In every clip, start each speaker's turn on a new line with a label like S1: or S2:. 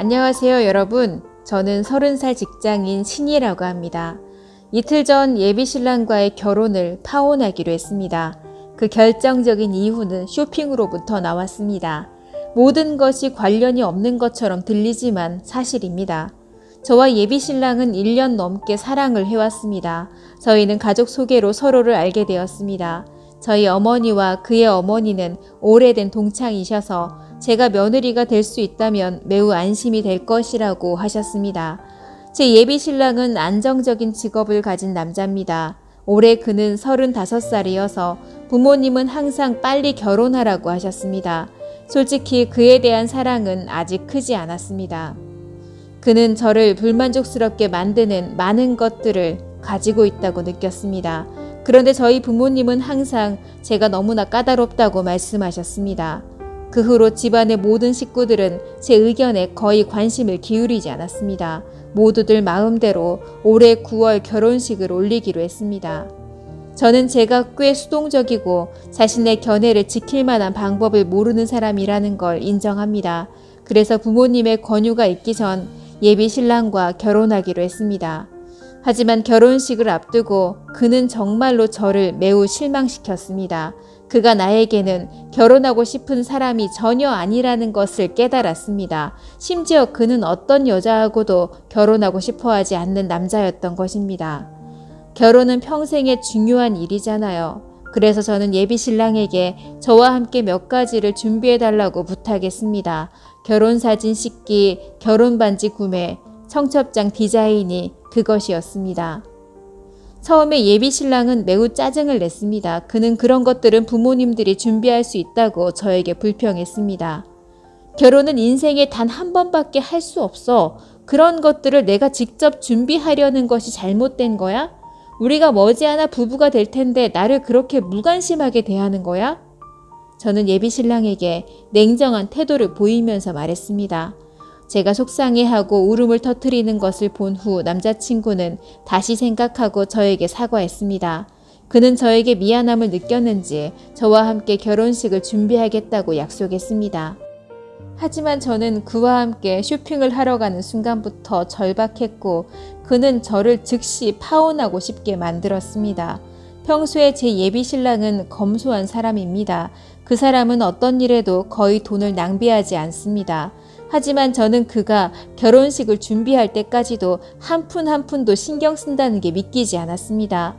S1: 안녕하세요 여러분. 저는 30살 직장인 신이라고 합니다. 이틀 전 예비신랑과의 결혼을 파혼하기로 했습니다. 그 결정적인 이유는 쇼핑으로부터 나왔습니다. 모든 것이 관련이 없는 것처럼 들리지만 사실입니다. 저와 예비신랑은 1년 넘게 사랑을 해왔습니다. 저희는 가족 소개로 서로를 알게 되었습니다. 저희 어머니와 그의 어머니는 오래된 동창이셔서 제가 며느리가 될 수 있다면 매우 안심이 될 것이라고 하셨습니다. 제 예비신랑은 안정적인 직업을 가진 남자입니다. 올해 그는 35살이어서 부모님은 항상 빨리 결혼하라고 하셨습니다. 솔직히 그에 대한 사랑은 아직 크지 않았습니다. 그는 저를 불만족스럽게 만드는 많은 것들을 가지고 있다고 느꼈습니다. 그런데 저희 부모님은 항상 제가 너무나 까다롭다고 말씀하셨습니다. 그 후로 집안의 모든 식구들은 제 의견에 거의 관심을 기울이지 않았습니다. 모두들 마음대로 올해 9월 결혼식을 올리기로 했습니다. 저는 제가 꽤 수동적이고 자신의 견해를 지킬 만한 방법을 모르는 사람이라는 걸 인정합니다. 그래서 부모님의 권유가 있기 전 예비 신랑과 결혼하기로 했습니다. 하지만 결혼식을 앞두고 그는 정말로 저를 매우 실망시켰습니다. 그가 나에게는 결혼하고 싶은 사람이 전혀 아니라는 것을 깨달았습니다. 심지어 그는 어떤 여자하고도 결혼하고 싶어 하지 않는 남자였던 것입니다. 결혼은 평생의 중요한 일이잖아요. 그래서 저는 예비 신랑에게 저와 함께 몇 가지를 준비해달라고 부탁했습니다. 결혼사진 씻기, 결혼반지 구매, 청첩장 디자인이 그것이었습니다. 처음에 예비 신랑은 매우 짜증을 냈습니다. 그는 그런 것들은 부모님들이 준비할 수 있다고 저에게 불평했습니다. 결혼은 인생에 단 한 번밖에 할 수 없어. 그런 것들을 내가 직접 준비하려는 것이 잘못된 거야? 우리가 머지않아 부부가 될 텐데 나를 그렇게 무관심하게 대하는 거야? 저는 예비 신랑에게 냉정한 태도를 보이면서 말했습니다. 제가 속상해하고 울음을 터뜨리는 것을 본 후 남자친구는 다시 생각하고 저에게 사과했습니다. 그는 저에게 미안함을 느꼈는지 저와 함께 결혼식을 준비하겠다고 약속했습니다. 하지만 저는 그와 함께 쇼핑을 하러 가는 순간부터 절박했고 그는 저를 즉시 파혼하고 싶게 만들었습니다. 평소에 제 예비 신랑은 검소한 사람입니다. 그 사람은 어떤 일에도 거의 돈을 낭비하지 않습니다. 하지만 저는 그가 결혼식을 준비할 때까지도 한 푼 한 푼도 신경 쓴다는 게 믿기지 않았습니다.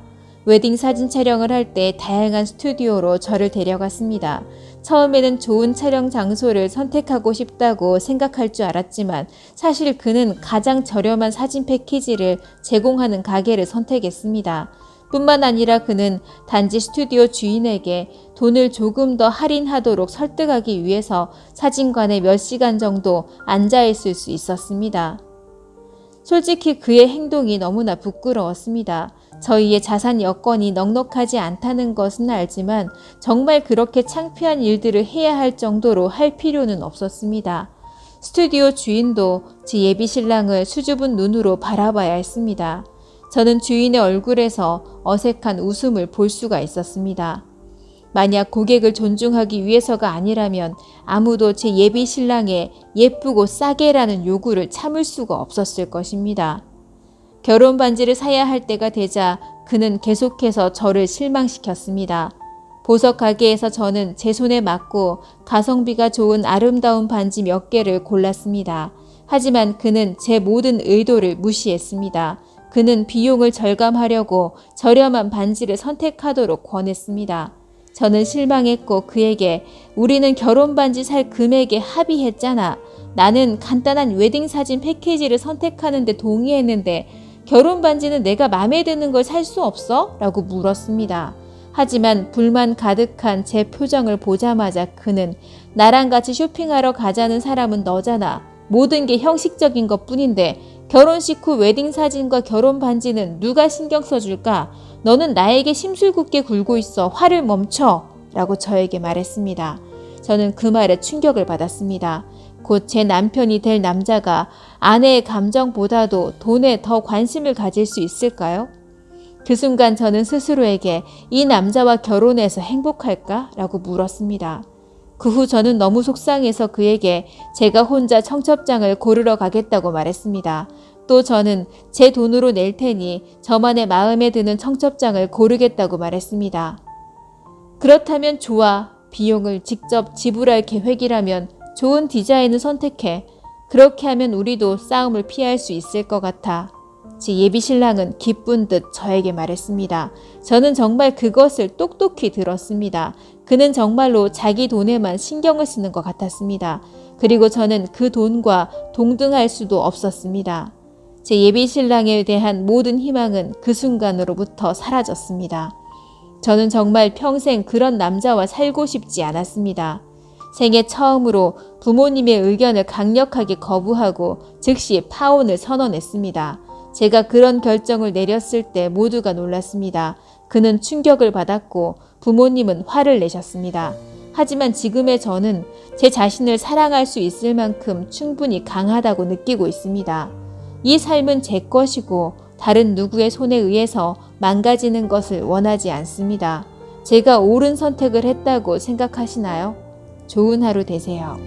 S1: 웨딩 사진 촬영을 할 때 다양한 스튜디오로 저를 데려갔습니다. 처음에는 좋은 촬영 장소를 선택하고 싶다고 생각할 줄 알았지만 사실 그는 가장 저렴한 사진 패키지를 제공하는 가게를 선택했습니다. 뿐만 아니라 그는 단지 스튜디오 주인에게 돈을 조금 더 할인하도록 설득하기 위해서 사진관에 몇 시간 정도 앉아있을 수 있었습니다. 솔직히 그의 행동이 너무나 부끄러웠습니다. 저희의 자산 여건이 넉넉하지 않다는 것은 알지만 정말 그렇게 창피한 일들을 해야 할 정도로 할 필요는 없었습니다. 스튜디오 주인도 제 예비 신랑을 수줍은 눈으로 바라봐야 했습니다. 저는 주인의 얼굴에서 어색한 웃음을 볼 수가 있었습니다. 만약 고객을 존중하기 위해서가 아니라면 아무도 제 예비 신랑의 예쁘고 싸게라는 요구를 참을 수가 없었을 것입니다. 결혼 반지를 사야 할 때가 되자 그는 계속해서 저를 실망시켰습니다. 보석 가게에서 저는 제 손에 맞고 가성비가 좋은 아름다운 반지 몇 개를 골랐습니다. 하지만 그는 제 모든 의도를 무시했습니다. 그는 비용을 절감하려고 저렴한 반지를 선택하도록 권했습니다. 저는 실망했고 그에게 우리는 결혼 반지 살 금액에 합의했잖아. 나는 간단한 웨딩 사진 패키지를 선택하는 데 동의했는데 결혼 반지는 내가 마음에 드는 걸 살 수 없어? 라고 물었습니다. 하지만 불만 가득한 제 표정을 보자마자 그는 나랑 같이 쇼핑하러 가자는 사람은 너잖아. 모든 게 형식적인 것 뿐인데 결혼식 후 웨딩 사진과 결혼 반지는 누가 신경 써줄까? 너는 나에게 심술궂게 굴고 있어. 화를 멈춰! 라고 저에게 말했습니다. 저는 그 말에 충격을 받았습니다. 곧 제 남편이 될 남자가 아내의 감정보다도 돈에 더 관심을 가질 수 있을까요? 그 순간 저는 스스로에게 이 남자와 결혼해서 행복할까? 라고 물었습니다. 그 후 저는 너무 속상해서 그에게 제가 혼자 청첩장을 고르러 가겠다고 말했습니다. 또 저는 제 돈으로 낼 테니 저만의 마음에 드는 청첩장을 고르겠다고 말했습니다. 그렇다면 좋아. 비용을 직접 지불할 계획이라면 좋은 디자인을 선택해. 그렇게 하면 우리도 싸움을 피할 수 있을 것 같아. 제 예비신랑은 기쁜 듯 저에게 말했습니다. 저는 정말 그것을 똑똑히 들었습니다. 그는 정말로 자기 돈에만 신경을 쓰는 것 같았습니다. 그리고 저는 그 돈과 동등할 수도 없었습니다. 제 예비신랑에 대한 모든 희망은 그 순간으로부터 사라졌습니다. 저는 정말 평생 그런 남자와 살고 싶지 않았습니다. 생애 처음으로 부모님의 의견을 강력하게 거부하고 즉시 파혼을 선언했습니다. 제가 그런 결정을 내렸을 때 모두가 놀랐습니다. 그는 충격을 받았고 부모님은 화를 내셨습니다. 하지만 지금의 저는 제 자신을 사랑할 수 있을 만큼 충분히 강하다고 느끼고 있습니다. 이 삶은 제 것이고 다른 누구의 손에 의해서 망가지는 것을 원하지 않습니다. 제가 옳은 선택을 했다고 생각하시나요? 좋은 하루 되세요.